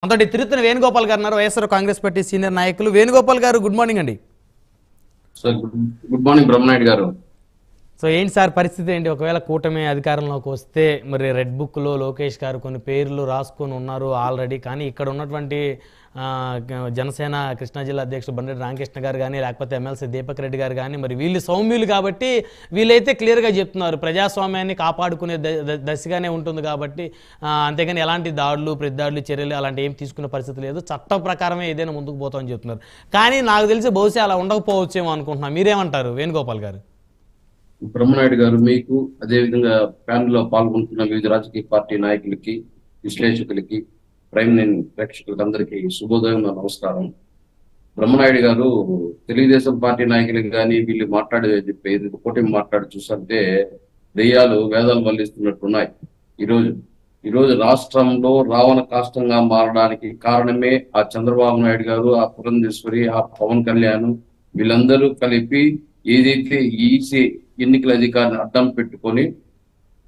అంతటి తిరుత్తని వేణుగోపాల్ గారు ఉన్నారు, వైఎస్ఆర్ కాంగ్రెస్ పార్టీ సీనియర్ నాయకులు. వేణుగోపాల్ గారు, గుడ్ మార్నింగ్ అండి. సార్ గుడ్ మార్నింగ్ బ్రహ్మనాయుడు గారు. సో ఏంటి సార్ పరిస్థితి ఏంటి? ఒకవేళ కూటమి అధికారంలోకి వస్తే మరి రెడ్ బుక్లో లోకేష్ గారు కొన్ని పేర్లు రాసుకొని ఉన్నారు ఆల్రెడీ. కానీ ఇక్కడ ఉన్నటువంటి జనసేన కృష్ణా జిల్లా అధ్యక్షుడు బండెడి రామకృష్ణ గారు కానీ, లేకపోతే ఎమ్మెల్సీ దీపక్ రెడ్డి గారు కానీ, మరి వీళ్ళు సౌమ్యులు కాబట్టి వీళ్ళైతే క్లియర్గా చెప్తున్నారు ప్రజాస్వామ్యాన్ని కాపాడుకునే దశగానే ఉంటుంది కాబట్టి, అంతేగాని ఎలాంటి దాడులు ప్రతిదాడులు చర్యలు అలాంటి ఏం తీసుకునే పరిస్థితి లేదు, చట్టం ప్రకారమే ఏదైనా ముందుకు పోతామని చెప్తున్నారు. కానీ నాకు తెలిసి బహుశా అలా ఉండకపోవచ్చేమో అనుకుంటున్నాను. మీరేమంటారు వేణుగోపాల్ గారు? బ్రహ్మనాయుడు గారు, మీకు అదేవిధంగా ప్యానెల్ లో పాల్గొంటున్న వివిధ రాజకీయ పార్టీ నాయకులకి, విశ్లేషకులకి, ప్రైమ్ లైన్ ప్రేక్షకులకి అందరికీ శుభోదయం, నమస్కారం. బ్రహ్మనాయుడు గారు, తెలుగుదేశం పార్టీ నాయకులకి కానీ వీళ్ళు చెప్పేది కూటమి మాట్లాడి చూస్తుంటే దెయ్యాలు వేదాలు వల్లిస్తున్నట్టున్నాయి. ఈరోజు రాష్ట్రంలో రావణ కాష్టంగా మారడానికి కారణమే ఆ చంద్రబాబు నాయుడు గారు, ఆ పురంధేశ్వరి, ఆ పవన్ కళ్యాణ్ వీళ్ళందరూ కలిపి ఏదైతే ఈసీ ఎన్నికల అధికారిని అడ్డం పెట్టుకొని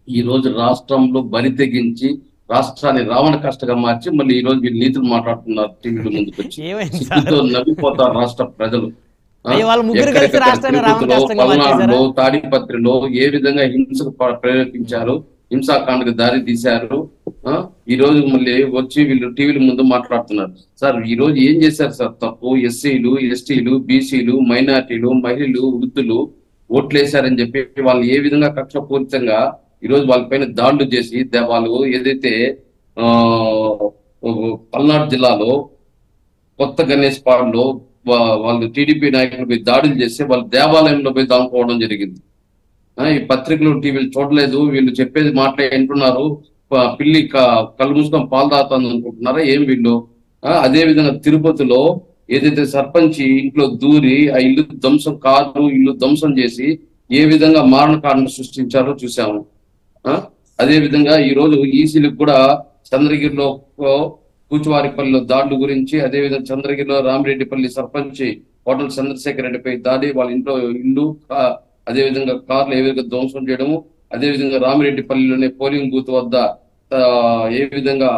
ఈ రోజు రాష్ట్రంలో బరి తెగించి రాష్ట్రాన్ని రావణ కష్టంగా మార్చి మళ్ళీ ఈ రోజు వీళ్ళు నీతులు మాట్లాడుతున్నారు. టీవీల ముందుకు వచ్చి సిగ్గుతో నవ్విపోతారు రాష్ట్ర ప్రజలు. పల్నాడులో, తాడిపత్రిలో ఏ విధంగా హింసకు ప్రేరేపించారు, హింసాకాండకు దారి తీశారు. ఈ రోజు మళ్ళీ వచ్చి వీళ్ళు టీవీల ముందు మాట్లాడుతున్నారు. సార్ ఈ రోజు ఏం చేశారు సార్ తప్పు? ఎస్సీలు, ఎస్టీలు, బీసీలు, మైనార్టీలు, మహిళలు, వృద్ధులు ఓట్లేశారని చెప్పి వాళ్ళు ఏ విధంగా కక్షపూరితంగా ఈ రోజు వాళ్ళ పైన దాడులు చేసి, వాళ్ళు ఏదైతే పల్నాడు జిల్లాలో కొత్త గణేష్ పాడులో వాళ్ళు టీడీపీ నాయకులపై దాడులు చేసి వాళ్ళ దేవాలయంలో పోయి దాముకోవడం జరిగింది. ఈ పత్రికలు టీవీలు చూడలేదు, వీళ్ళు చెప్పేది మాటలే వింటున్నారు. పిల్లి కళ్ళు మూసుకొని పాలు తాగుతుంది అనుకుంటున్నారా ఏం వీళ్ళు? అదే విధంగా తిరుపతిలో ఏదైతే సర్పంచ్ ఇంట్లో దూరి ఆ ఇల్లు ధ్వంసం చేసి ఏ విధంగా మారణ కారణం సృష్టించారో చూసాము. అదే విధంగా ఈ రోజు ఈసీలకు కూడా చంద్రగిరిలో కూచువారిపల్లిలో దాడుల గురించి, అదే విధంగా చంద్రగిరిలో రామిరెడ్డిపల్లి సర్పంచ్ హోటల్ చంద్రశేఖర్ రెడ్డిపై దాడి, వాళ్ళ ఇంట్లో ఇల్లు అదే విధంగా కార్లు ఏ విధంగా ధ్వంసం చేయడము, అదే విధంగా రామిరెడ్డిపల్లిలోనే పోలింగ్ బూత్ వద్ద ఏ విధంగా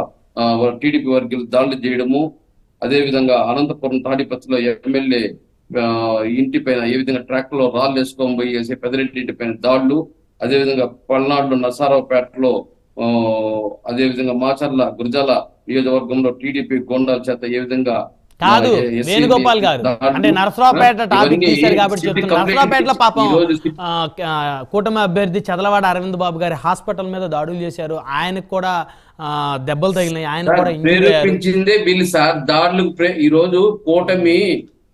టీడీపీ వర్గీయులు దాడులు చేయడము, అదే విధంగా అనంతపురం తాడిపత్రిలో ఎమ్మెల్యే ఇంటి పైన ఏ విధంగా ట్రాక్ లో రాళ్ళు వేసుకొని పోయి వేసే పెదరెడ్డి ఇంటి పైన దాడులు, అదే విధంగా పల్నాడులో నరసరావుపేటలో అదే విధంగా మాచర్ల గురజాల నియోజకవర్గంలో టీడీపీ గోండాల చేత ఏ విధంగా కాదు వేణుగోపాల్ గారు, అంటే నరసరావుపేట టాపిక్ తీశారు కాబట్టి చెప్తున్నారు. నరసరావుపేటలో పాపం కూటమి అభ్యర్థి చదలవాడ అరవింద్ బాబు గారి హాస్పిటల్ మీద దాడులు చేశారు, ఆయనకు కూడా దెబ్బలు తగిలినాయి, ఆయన కూడా ప్రేరేపించిందే వీళ్ళు సార్ దాడులు.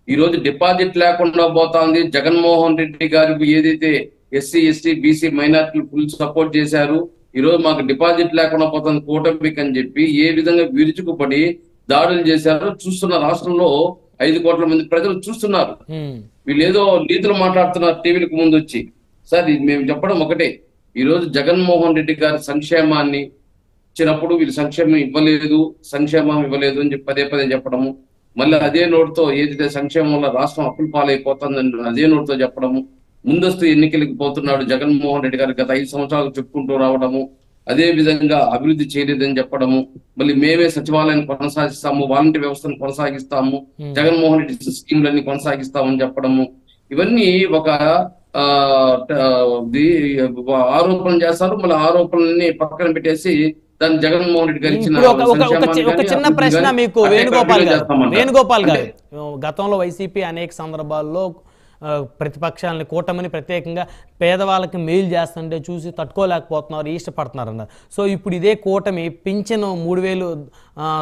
ఈ రోజు డిపాజిట్ లేకుండా పోతుంది. జగన్మోహన్ రెడ్డి గారికి ఏదైతే ఎస్సీ, ఎస్టీ, బీసీ, మైనార్టీలు ఫుల్ సపోర్ట్ చేశారు, ఈ రోజు మాకు డిపాజిట్ లేకుండా పోతుంది కూటమికి అని చెప్పి ఏ విధంగా విరుచుకుపడి దాడులు చేశారో చూస్తున్న రాష్ట్రంలో 5 కోట్ల మంది ప్రజలు చూస్తున్నారు. వీళ్ళు ఏదో నీతులు మాట్లాడుతున్నారు టీవీలకు ముందు వచ్చి. సార్ మేము చెప్పడం ఒకటే, ఈ రోజు జగన్మోహన్ రెడ్డి గారి సంక్షేమాన్ని ఇచ్చినప్పుడు వీళ్ళు సంక్షేమం ఇవ్వలేదు అని చెప్పి పదే చెప్పడము, మళ్ళీ అదే నోటుతో ఏదైతే సంక్షేమం వల్ల రాష్ట్రం అప్పుల పాలైపోతుందని అదే నోటుతో చెప్పడము, ముందస్తు ఎన్నికలకు పోతున్నాడు జగన్మోహన్ రెడ్డి గారు గత 5 సంవత్సరాలు చెప్పుకుంటూ రావడము, అదే విధంగా అభివృద్ధి చేయలేదని చెప్పడము, మళ్ళీ మేమే సచివాలయాన్ని కొనసాగిస్తాము, వాలంటీర్ వ్యవస్థను కొనసాగిస్తాము, జగన్మోహన్ రెడ్డి స్కీమ్లన్నీ కొనసాగిస్తామని చెప్పడము, ఇవన్నీ ఒక ఆరోపణలు చేస్తారు. మళ్ళీ ఆరోపణలన్నీ పక్కన పెట్టేసి దాన్ని జగన్మోహన్ రెడ్డి గారు ఇచ్చిన ఒక చిన్న ప్రశ్న మీకు వేణుగోపాల్ గారు, గతంలో వైసీపీ అనేక సందర్భాల్లో ప్రతిపక్షాలని కూటమిని ప్రత్యేకంగా పేదవాళ్ళకి మెయిల్ చేస్తుంటే చూసి తట్టుకోలేకపోతున్నారు, ఇష్టపడుతున్నారు అన్నారు. సో ఇప్పుడు ఇదే కూటమి పింఛను 3,000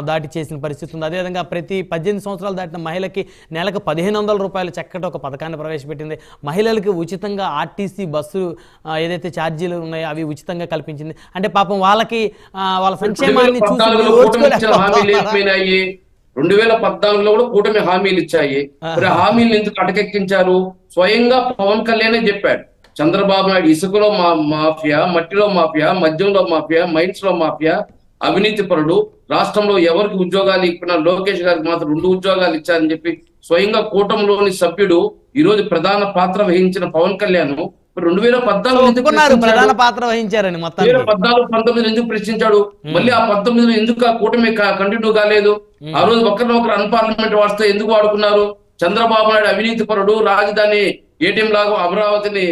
దాటి చేసిన పరిస్థితి ఉంది. అదేవిధంగా ప్రతి 18 సంవత్సరాలు దాటిన మహిళకి నెలకు 1,500 రూపాయలు చక్కటి ఒక పథకాన్ని ప్రవేశపెట్టింది. మహిళలకు ఉచితంగా ఆర్టీసీ బస్సు ఏదైతే ఛార్జీలు ఉన్నాయో అవి ఉచితంగా కల్పించింది. అంటే పాపం వాళ్ళకి వాళ్ళ సంక్షేమాన్ని చూసి 2014లో కూడా కూటమి హామీలు ఇచ్చాయి. మరి హామీలు ఎందుకు అటకెక్కించారు? స్వయంగా పవన్ కళ్యాణే చెప్పాడు. చంద్రబాబు నాయుడు ఇసుకలో మాఫియా, మట్టిలో మాఫియా, మద్యంలో మాఫియా, మైన్స్ లో మాఫియా, అవినీతి పరుడు, రాష్ట్రంలో ఎవరికి ఉద్యోగాలు ఇప్పినా లోకేష్ గారికి మాత్రం 2 ఉద్యోగాలు ఇచ్చారని చెప్పి స్వయంగా కూటమిలోని సభ్యుడు ఈ రోజు ప్రధాన పాత్ర వహించిన పవన్ కళ్యాణ్ 2014 ఎందుకు ఒప్పుకున్నారు, ప్రశ్నించాడు? ప్రధాన పాత్ర వహించారని మొత్తానికి. 2014-19 ఎందుకు ప్రశ్నించాడు? మళ్ళీ ఆ 19 ఎందుకు ఆ కూటమి కంటిన్యూ కాలేదు? ఆ రోజు ఒకరినొకరు అన్పార్లమెంట్ వాడుతూ ఎందుకు వాడుకున్నారు? చంద్రబాబు నాయుడు అవినీతి పరుడు, రాజధాని ఏటీఎం లాగా అమరావతిని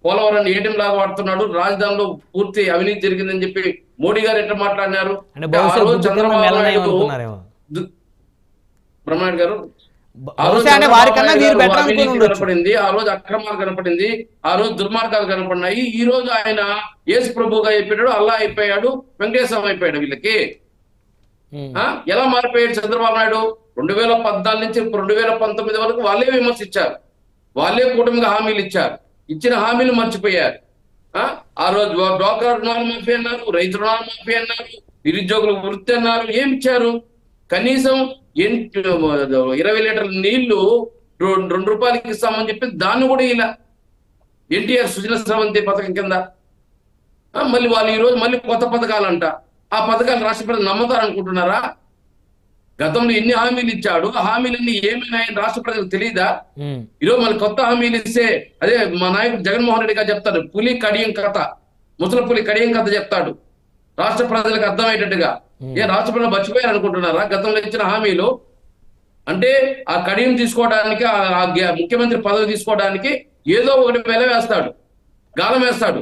పోలవరాన్ని ఏటీఎం లాగా వాడుతున్నాడు, రాజధానిలో పూర్తి అవినీతి జరిగిందని చెప్పి మోడీ గారు ఎట్లా మాట్లాడినారు? అంటే ఆ బహుశా రోజు బుద్ధి కింద చంద్రబాబు మెల్లనేమో నాయుడు అనుకున్నారేమో. బ్రహ్మారెడ్డి గారు బహుశా అంటే వారికన్నా వీరు బెటర్ అనుకుని అవినీతి ఉండొచ్చు. కనపడింది, ఆ రోజు అక్రమాలు కనపడింది, ఆ రోజు దుర్మార్గాలు కనపడినాయి. ఈ రోజు ఆయన యేసు ప్రభుగా అయిపోయాడు, అల్లా అయిపోయాడు, వెంకటేశ్వరం అయిపోయాడు. వీళ్ళకి ఎలా మారిపోయాడు చంద్రబాబు నాయుడు? 2014 నుంచి 2019 వరకు వాళ్ళే విమర్శించారు, వాళ్ళే కూటమిగా హామీలు ఇచ్చారు, ఇచ్చిన హామీలు మర్చిపోయారు. ఆ రోజు డ్వాక్రా రుణాలు మాఫీ అన్నారు, రైతు రుణాలు మాఫీ అన్నారు, నిరుద్యోగులకు వృత్తి అన్నారు. ఏమి ఇచ్చారు? కనీసం 20 లీటర్ల నీళ్లు 2 రూపాయలకి ఇస్తామని చెప్పి దాన్ని కూడా ఇలా ఎన్టీఆర్ సుజల స్రవంతి పథకం కింద. మళ్ళీ వాళ్ళు ఈ రోజు మళ్ళీ కొత్త పథకాలంట. ఆ పథకాలు రాష్ట్ర ప్రజలు నమ్ముతారనుకుంటున్నారా? గతంలో ఎన్ని హామీలు ఇచ్చాడు, ఆ హామీలన్నీ ఏమైనా రాష్ట్ర ప్రజలకు తెలియదా? ఈరోజు మళ్ళీ కొత్త హామీలు ఇస్తే అదే మా నాయకుడు జగన్మోహన్ రెడ్డి గారు చెప్తాడు, పులి కడియం కథ, ముసలి పులి కడియం కథ చెప్తాడు రాష్ట్ర ప్రజలకు అర్థమయ్యేటట్టుగా. రాష్ట్ర ప్రజలు మర్చిపోయారు అనుకుంటున్నారా గతంలో ఇచ్చిన హామీలు? అంటే ఆ కడియం తీసుకోవడానికి, ఆ ముఖ్యమంత్రి పదవి తీసుకోవడానికి ఏదో ఒకటి వేస్తాడు, గాలం వేస్తాడు.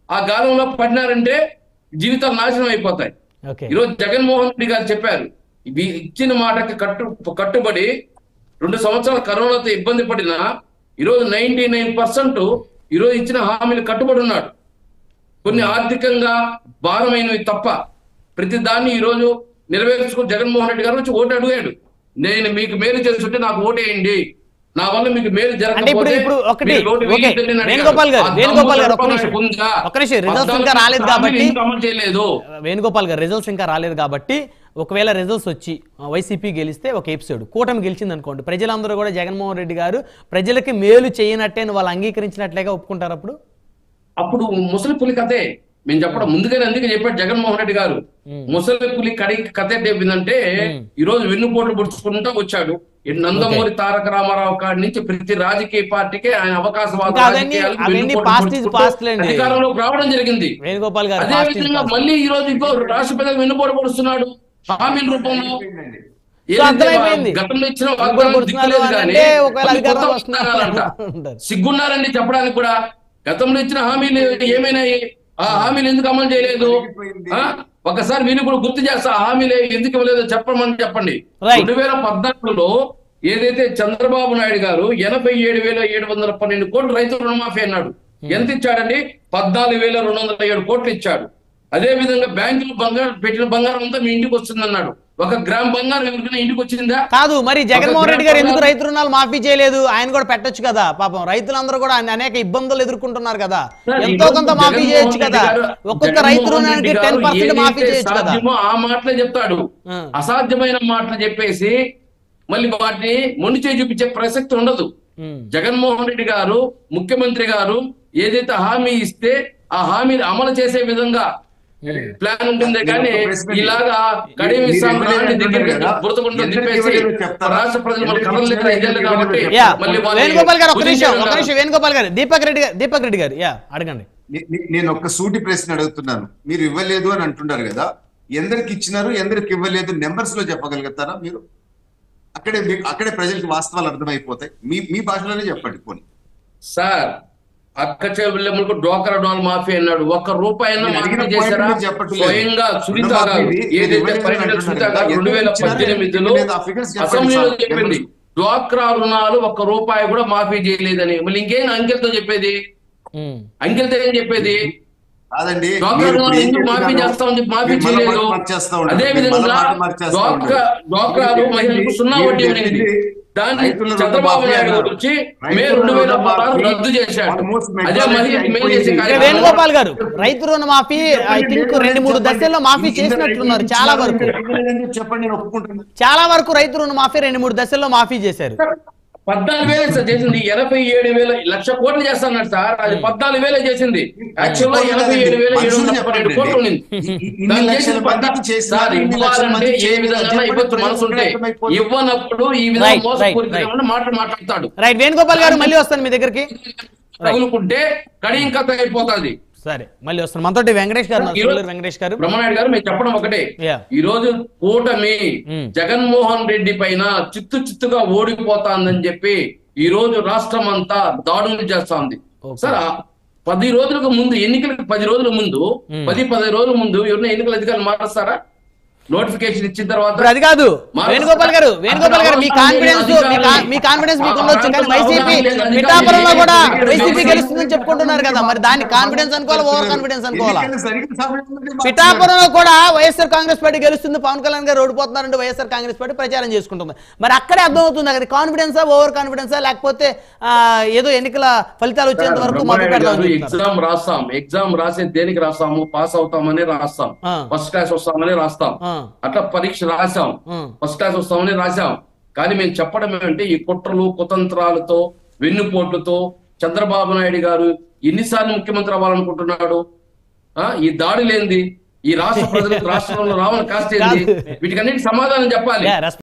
ఆ గాలంలో పడినారంటే జీవితాలు నాశనం అయిపోతాయి. ఈరోజు జగన్మోహన్ రెడ్డి గారు చెప్పారు, ఇచ్చిన మాటకి కట్టుబడి 2 సంవత్సరాల కరోనాతో ఇబ్బంది పడినా ఈరోజు 99% ఈరోజు ఇచ్చిన హామీలు కట్టుబడి ఉన్నాడు. కొన్ని ఆర్థికంగా భారమైనవి తప్ప ప్రతి దాన్ని ఈరోజు నెరవేర్చుకుని జగన్మోహన్ రెడ్డి గారు వచ్చి ఓటు అడిగాడు. నేను మీకు మేలు చేస్తుంటే నాకు ఓటేయండి, నా వల్ల మీకు మేలు జరగకపోతే వేణుగోపాల్ గారు రిజల్ట్స్ ఇంకా రాలేదు కాబట్టి, వేణుగోపాల్ గారు రిజల్ట్స్ ఇంకా రాలేదు కాబట్టి ఒకవేళ రిజల్ట్స్ వచ్చి వైసీపీ గెలిస్తే ఒక ఎపిసోడ్, కూటమి గెలిచింది అనుకోండి, ప్రజలందరూ కూడా జగన్మోహన్ రెడ్డి గారు ప్రజలకి మేలు చేయనట్టే వాళ్ళు అంగీకరించినట్లేగా ఒప్పుకుంటారు. అప్పుడు ముసలి పులి కథే మేము చెప్పడం ముందుగానే అందుకే చెప్పాడు జగన్మోహన్ రెడ్డి గారు. ముసలి పులి కథ ఏంటంటే ఈ రోజు వెన్నుపోట్లు పొడుచుకుంటూ వచ్చాడు. నందమూరి తారక రామారావు కాడి నుంచి ప్రతి రాజకీయ పార్టీకి ఆయన అధికారంలోకి రావడం జరిగింది. అదే విధంగా మళ్ళీ ఈ రోజు రాష్ట్ర ప్రజలకు వెన్నుపోటు పొడుస్తున్నాడు హామీల రూపంలో. గతంలో ఇచ్చిన వాగ్దానం దిక్కులేదు కానీ సిగ్గున్నారండి చెప్పడానికి కూడా. గతంలో ఇచ్చిన హామీలు ఏమైనాయి? ఆ హామీలు ఎందుకు అమలు చేయలేదు? ఒకసారి వీళ్ళు కూడా గుర్తు చేస్తా, హామీలు ఎందుకు ఇవ్వలేదో చెప్పండి. 2014లో ఏదైతే చంద్రబాబు నాయుడు గారు 87,712 కోట్లు రైతు రుణమాఫీ అన్నాడు. ఎంత ఇచ్చాడండి? 14,207 కోట్లు ఇచ్చాడు. అదే విధంగా బ్యాంకులు పెట్టిన బంగారం అంతా మీ ఇంటికి వస్తుంది అన్నాడు. 1 గ్రామ్ బంగారం ఎవరికైనా ఇంటికి వచ్చిందా? కాదు. మరి జగన్మోహన్ రెడ్డి గారు ఎందుకు రైతు రుణాలు మాఫీ చేయలేదు? ఆయన కూడా పెట్టొచ్చు కదా. పాపం రైతులందరూ కూడా అనేక ఇబ్బందులు ఎదుర్కొంటున్నారు కదా, ఎంతో కొంత మాఫీ చేయొచ్చు కదా. ఒక్కొక్క రైతు రుణానికి 10% మాఫీ చేయొచ్చు కదా. ఆ మాటలే చెప్తాడు, అసాధ్యమైన మాటలు చెప్పేసి మళ్ళీ వాటిని మొండి చేయి చూపించే ప్రసక్తి ఉండదు. జగన్మోహన్ రెడ్డి గారు ముఖ్యమంత్రి గారు ఏదైతే హామీ ఇస్తే ఆ హామీని అమలు చేసే విధంగా ప్లాన్ ఉంటుంది. కానీ ఇలాగా కడియం ఇస్తాం రాష్ట్ర ప్రజలు వేణుగోపాల్ గారు దీపక్ రెడ్డి గారు అడగండి. నేను ఒక సూటి ప్రశ్న అడుగుతున్నాను. మీరు ఇవ్వలేదు అని అంటున్నారు కదా, ఎందరికి ఇచ్చినారు ఎందరికి ఇవ్వలేదు నెంబర్స్ లో చెప్పగలుగుతారా మీరు? అక్కడే ప్రజలకు వాస్తవాలు అర్థమైపోతాయి. మీ భాషలోనే చెప్పండి. పోనీ సార్, అక్క చెల్లెమ్మలకు డ్వాక్రా రుణాలు మాఫీ అన్నాడు. 1 రూపాయి మాఫీ చేశారా? స్వయంగా సునీత గారు ఏదైతే సునీత గారు 2018లో అసెంబ్లీలో చెప్పింది, డ్వాక్రా రుణాలు 1 రూపాయి కూడా మాఫీ చేయలేదని. మళ్ళీ ఇంకేం అంకెలతో చెప్పేది? అంకెలతో ఏం చెప్పేది? ఎందుకు మాఫీ చేస్తామని చెప్పి మాఫీ చేయలేదు. అదే విధంగా డ్వాక్రాలు మహిళలకు 0 వడ్డీ అనేది దాన్ని చంద్రబాబు నాయుడు వచ్చి మే 2016 రద్దు చేశాడు. అదే వేణుగోపాల్ గారు రైతు రుణ మాఫీ ఐ థింక్ 2-3 దశల్లో మాఫీ చేసినట్లున్నారు. చాలా వరకు రైతు రుణ మాఫీ 2-3 దశల్లో మాఫీ చేశారు. 14,000 చేసింది. 87,000 లక్ష కోట్లు చేస్తాడు సార్. అది 14,000 చేసింది. యాక్చువల్ గా 87,712 కోట్లు ఉండింది. సార్, ఇవ్వాలంటే ఏ విధంగా ఇవ్వచ్చు మనసు ఉంటే, ఇవ్వనప్పుడు ఈ విధంగా మోసపూరితమైన మాటలు మాట్లాడతాడు. రైట్ వేణుగోపాల్ గారు, మళ్ళీ వస్తాను మీ దగ్గరికి. తగులుకుంటే కడియం కథ అయిపోతుంది. సరే మళ్ళీ వస్తున్నాం మనతోటి వెంకటేష్ గారు, వెంకటేష్ గారు. బ్రహ్మనాయుడు గారు మేము చెప్పడం ఒకటే, ఈ రోజు కూటమి జగన్మోహన్ రెడ్డి పైన చిత్తుగా ఓడిపోతాందని చెప్పి ఈ రోజు రాష్ట్రం అంతా దాడులు చేస్తాంది. సార్ 10 రోజులకు ముందు ఎన్నికలకు 10 రోజుల ముందు 10 రోజుల ముందు ఎవరైనా ఎన్నికల అధికారులు మారుస్తారా? నోటిఫికేషన్ ఇచ్చిన తర్వాత అది కాదు. వేణుగోపాల్ గారు మీ కాన్ఫిడెన్స్ మీకు ఉండొచ్చు, కానీ వైసీపీ పిఠాపురంలో కూడా వైసీపీ గెలుస్తుందని చెప్పుకుంటున్నారు కదా, మరి దాన్ని కాన్ఫిడెన్స్ అనుకోవాలా ఓవర్ కాన్ఫిడెన్స్ అనుకోవాలా? పిఠాపురంలో కూడా వైఎస్ఆర్ కాంగ్రెస్ పార్టీ గెలుస్తుంది, పవన్ కళ్యాణ్ గారు ఓడిపోతున్నారంటే వైఎస్ఆర్ కాంగ్రెస్ పార్టీ ప్రచారం చేసుకుంటుంది. మరి అక్కడే అర్థమవుతుంది అది కాన్ఫిడెన్సా ఓవర్ కాన్ఫిడెన్సా, లేకపోతే ఏదో ఎన్నికల ఫలితాలు వచ్చేంత వరకు ఎగ్జామ్ రాసే దేనికి రాస్తాము? పాస్ అవుతామని రాస్తాం, ఫస్ట్ క్లాస్ వస్తామని రాస్తాం, అట్లా పరీక్ష రాసాం, ఫస్ట్ క్లాస్ వస్తామని రాసాం. కానీ మేము చెప్పడం ఏమంటే ఈ కుట్రలు కుతంత్రాలతో వెన్నుపోట్లతో చంద్రబాబు నాయుడు గారు ఎన్నిసార్లు ముఖ్యమంత్రి అవ్వాలనుకుంటున్నాడు? ఈ దాడి లేనిది ఈ రాష్ట్ర ప్రజలకు రాష్ట్రంలో రావణ కాస్త వీటికన్నిటికి సమాధానం చెప్పాలి.